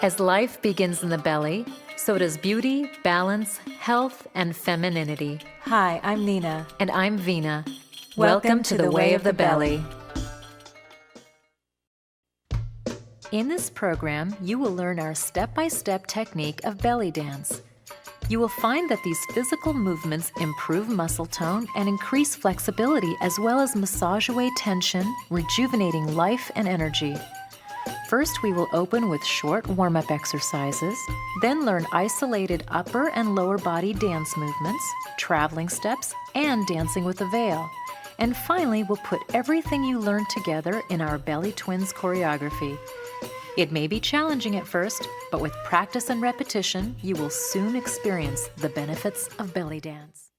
As life begins in the belly, so does beauty, balance, health, and femininity. Hi, I'm Neena. And I'm Veena. Welcome to the Way of the Belly. In this program, you will learn our step-by-step technique of belly dance. You will find that these physical movements improve muscle tone and increase flexibility, as well as massage away tension, rejuvenating life and energy. First, we will open with short warm-up exercises, then learn isolated upper and lower body dance movements, traveling steps, and dancing with a veil. And finally, we'll put everything you learned together in our Belly Twins choreography. It may be challenging at first, but with practice and repetition, you will soon experience the benefits of belly dance.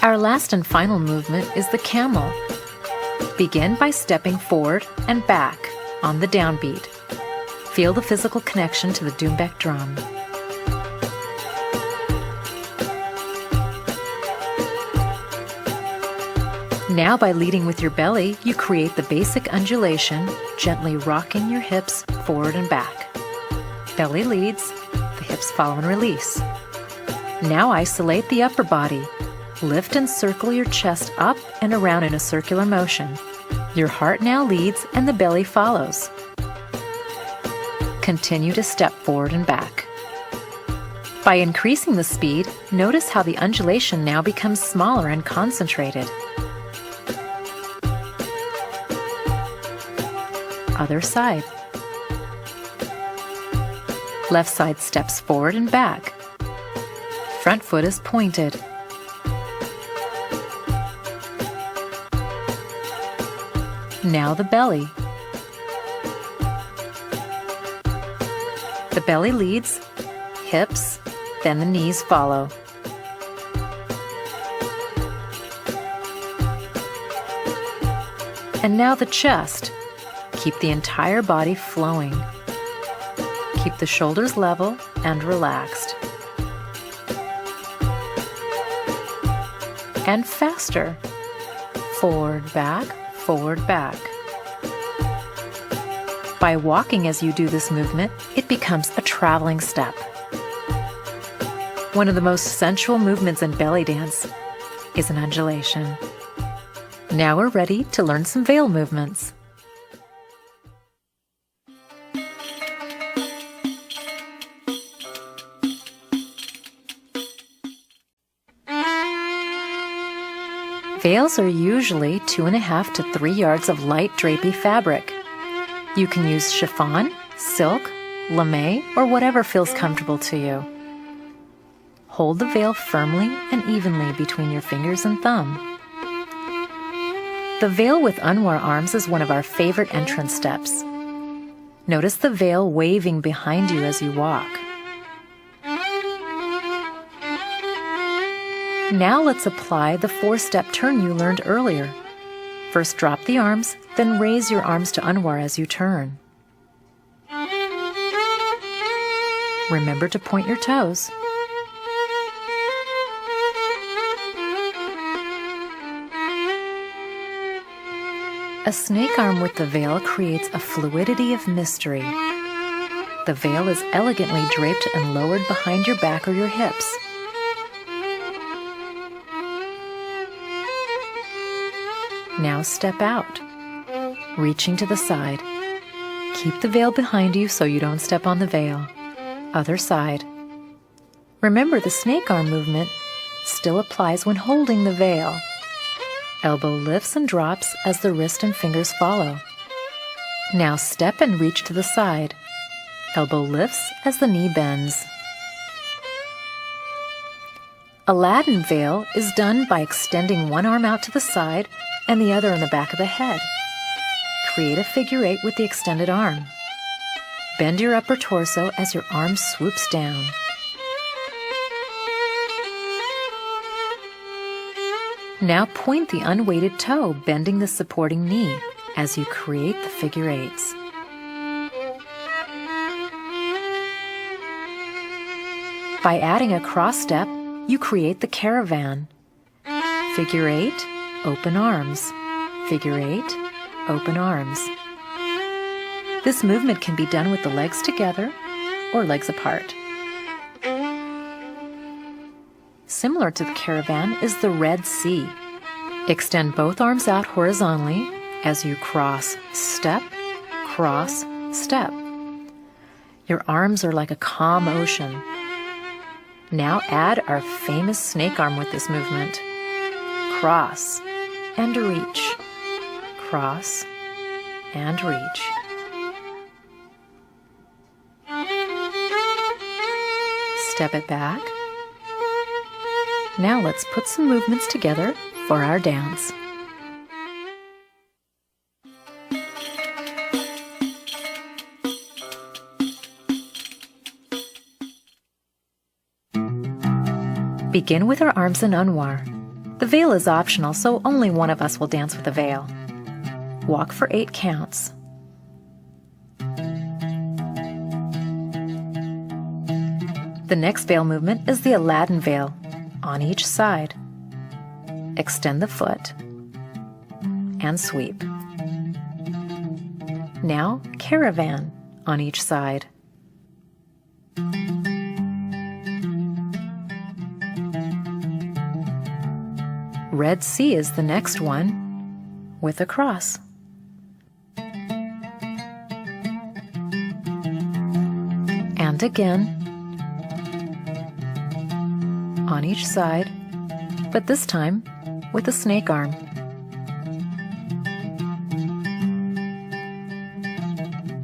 Our last and final movement is the camel. Begin by stepping forward and back on the downbeat. Feel the physical connection to the doumbek drum. Now, by leading with your belly, you create the basic undulation, gently rocking your hips forward and back. Belly leads, the hips follow and release. Now isolate the upper body. Lift and circle your chest up and around in a circular motion. Your heart now leads and the belly follows. Continue to step forward and back. By increasing the speed, notice how the undulation now becomes smaller and concentrated. Other side. Left side steps forward and back. Front foot is pointed. Now the belly. The belly leads, hips, then the knees follow. And now the chest. Keep the entire body flowing. Keep the shoulders level and relaxed. And faster. Forward, back, forward, back. By walking as you do this movement, it becomes a traveling step. One of the most sensual movements in belly dance is an undulation. Now we're ready to learn some veil movements. Veils are usually 2.5 to 3 yards of light drapey fabric. You can use chiffon, silk, lame, or whatever feels comfortable to you. Hold the veil firmly and evenly between your fingers and thumb. The veil with unwar arms is one of our favorite entrance steps. Notice the veil waving behind you as you walk. Now let's apply the 4-step turn you learned earlier. First drop the arms, then raise your arms to unwar as you turn. Remember to point your toes. A snake arm with the veil creates a fluidity of mystery. The veil is elegantly draped and lowered behind your back or your hips. Now step out, reaching to the side. Keep the veil behind you so you don't step on the veil. Other side. Remember, the snake arm movement still applies when holding the veil. Elbow lifts and drops as the wrist and fingers follow. Now step and reach to the side. Elbow lifts as the knee bends. Aladdin veil is done by extending one arm out to the side and the other in the back of the head. Create a figure 8 with the extended arm. Bend your upper torso as your arm swoops down. Now point the unweighted toe, bending the supporting knee as you create the figure 8s. By adding a cross step, you create the caravan. Figure 8, open arms. Figure 8, open arms. This movement can be done with the legs together or legs apart. Similar to the caravan is the Red Sea. Extend both arms out horizontally as you cross, step, cross, step. Your arms are like a calm ocean. Now add our famous snake arm with this movement. Cross and reach. Cross and reach. Step it back. Now let's put some movements together for our dance. Begin with our arms in unwar. The The veil is optional, so only one of us will dance with a veil. Walk for 8 counts. The next veil movement is the Aladdin veil, on each side. Extend the foot and sweep. Now, caravan on each side. Red Sea is the next one, with a cross. And again, on each side, but this time with a snake arm.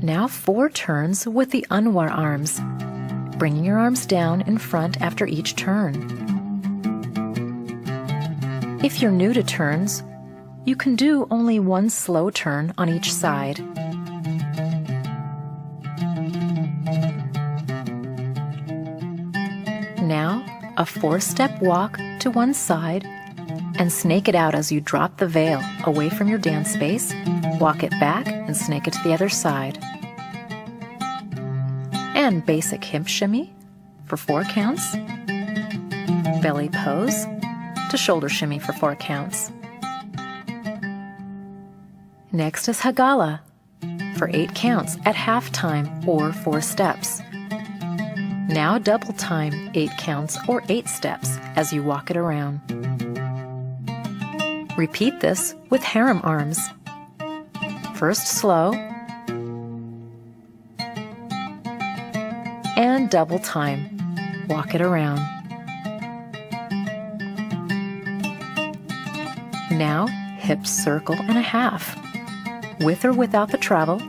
Now 4 turns with the Anwar arms, bringing your arms down in front after each turn. If you're new to turns, you can do only 1 slow turn on each side. Now, a 4-step walk to one side and snake it out as you drop the veil away from your dance space, walk it back and snake it to the other side. And basic hip shimmy for 4 counts, belly pose to shoulder shimmy for 4 counts. Next is Hagala for 8 counts at half time or 4 steps. Now double time 8 counts or 8 steps as you walk it around. Repeat this with harem arms. First slow and double time. Walk it around. Now hip circle and a half, with or without the travel,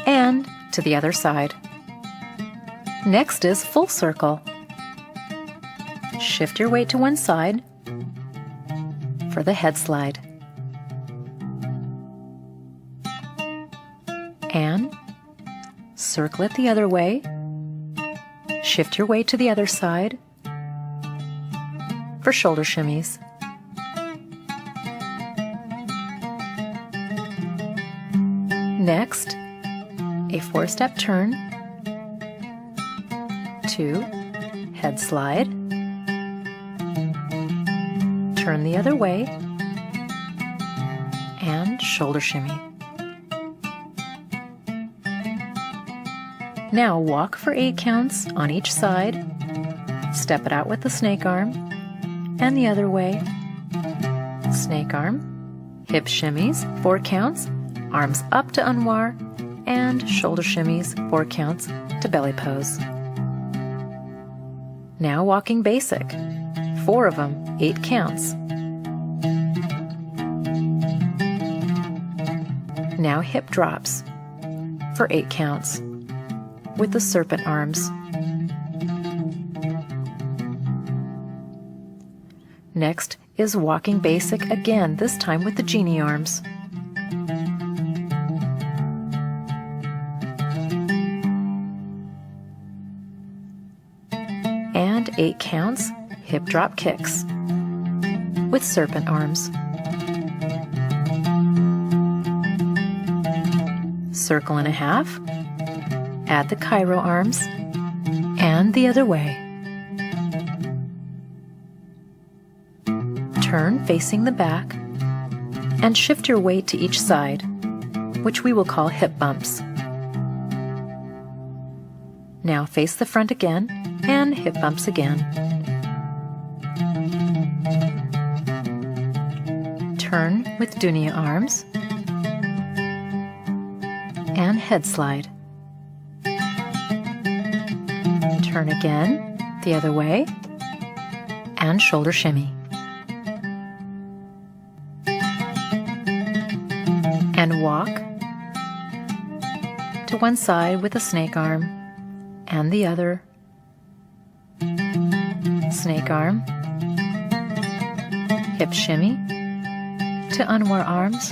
and to the other side. Next is full circle. Shift your weight to one side for the head slide. And circle it the other way. Shift your weight to the other side for shoulder shimmies. Next, a 4-step turn, 2, head slide, turn the other way, and shoulder shimmy. Now walk for 8 counts on each side, step it out with the snake arm, and the other way, snake arm, hip shimmies, 4 counts, arms up to Anwar, and shoulder shimmies, 4 counts to belly pose. Now walking basic, 4 of them, 8 counts. Now hip drops for 8 counts with the serpent arms. Next is walking basic again, this time with the genie arms. And 8 counts, hip drop kicks with serpent arms. Circle and a half, add the Cairo arms, and the other way. Turn facing the back, and shift your weight to each side, which we will call hip bumps. Now face the front again, and hip bumps again. Turn with dunya arms, and head slide. Turn again, the other way, and shoulder shimmy. And walk to one side with a snake arm, and the other. Snake arm, hip shimmy to Anwar arms,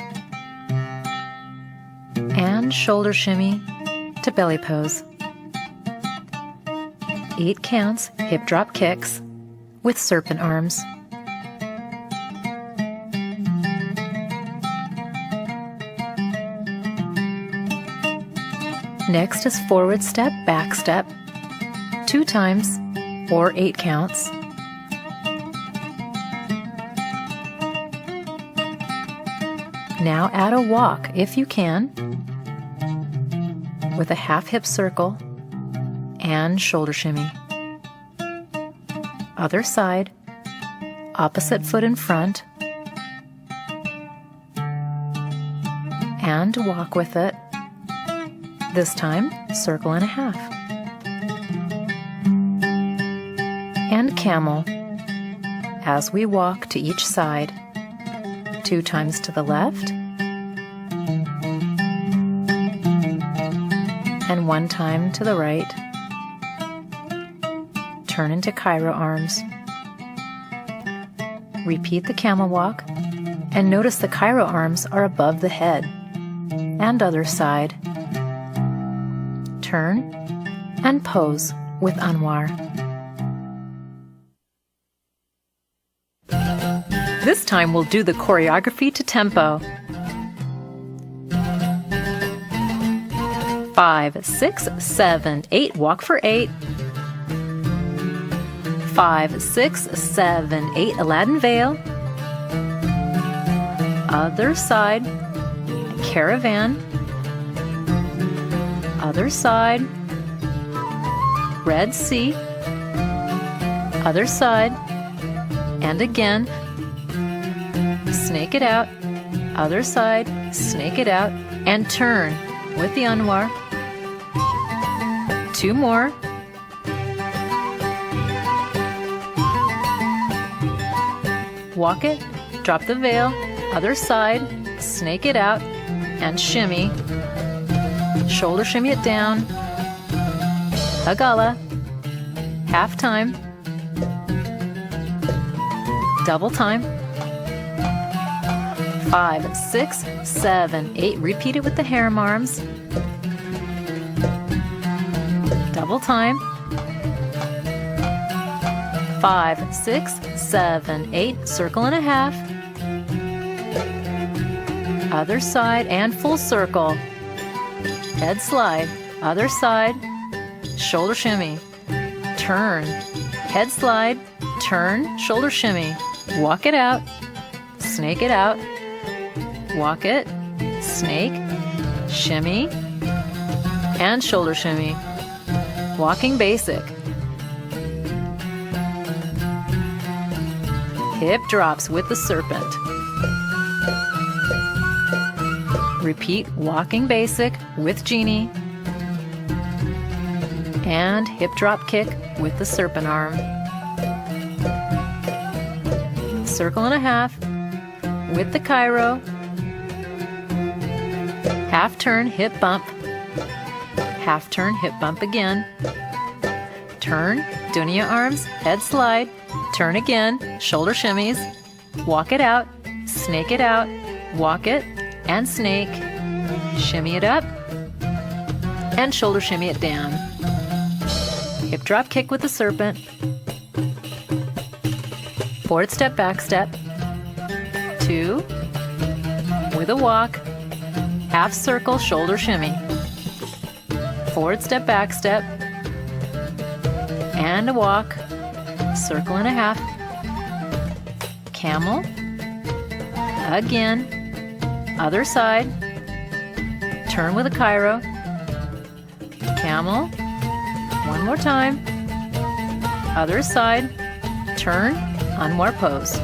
and shoulder shimmy to belly pose. 8 counts, hip drop kicks with serpent arms. Next is forward step, back step, 2 times or 8 counts. Now add a walk if you can, with a half hip circle and shoulder shimmy. Other side, opposite foot in front, and walk with it. This time, circle and a half. And camel, as we walk to each side, 2 times to the left, and 1 time to the right. Turn into Cairo arms. Repeat the camel walk, and notice the Cairo arms are above the head. And other side. Turn and pose with Anwar. This time we'll do the choreography to tempo. 5, 6, 7, 8. Walk for 8. 5, 6, 7, 8. Aladdin veil. Other side. Caravan. Other side. Red Sea. Other side. And again. Snake it out. Other side. Snake it out. And turn with the Anwar. 2 more. Walk it. Drop the veil. Other side. Snake it out. And shimmy. Shoulder shimmy it down. A gala. Half time. Double time. 5, 6, 7, 8. Repeat it with the harem arms. Double time. 5, 6, 7, 8. Circle and a half. Other side and full circle. Head slide. Other side. Shoulder shimmy. Turn. Head slide. Turn. Shoulder shimmy. Walk it out. Snake it out. Walk it. Snake. Shimmy. And shoulder shimmy. Walking basic. Hip drops with the serpent. Repeat walking basic with genie. And hip drop kick with the serpent arm. Circle and a half with the Cairo. Half turn, hip bump. Half turn, hip bump again. Turn, dunya arms, head slide. Turn again, shoulder shimmies. Walk it out, snake it out. Walk it and snake. Shimmy it up. And shoulder shimmy it down. Hip drop kick with the serpent. Forward step, back step. 2. With a walk. Half circle, shoulder shimmy. Forward step, back step. And a walk. Circle and a half. Camel. Again. Other side. Turn with a Cairo. Camel. 1 more time. Other side. Turn. Anwar pose.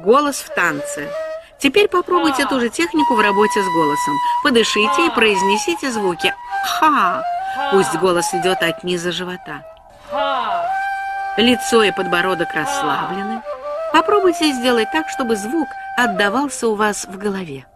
Голос в танце. Теперь попробуйте ту же технику в работе с голосом. Подышите и произнесите звуки «ха». Пусть голос идет от низа живота. Лицо и подбородок расслаблены. Попробуйте сделать так, чтобы звук отдавался у вас в голове.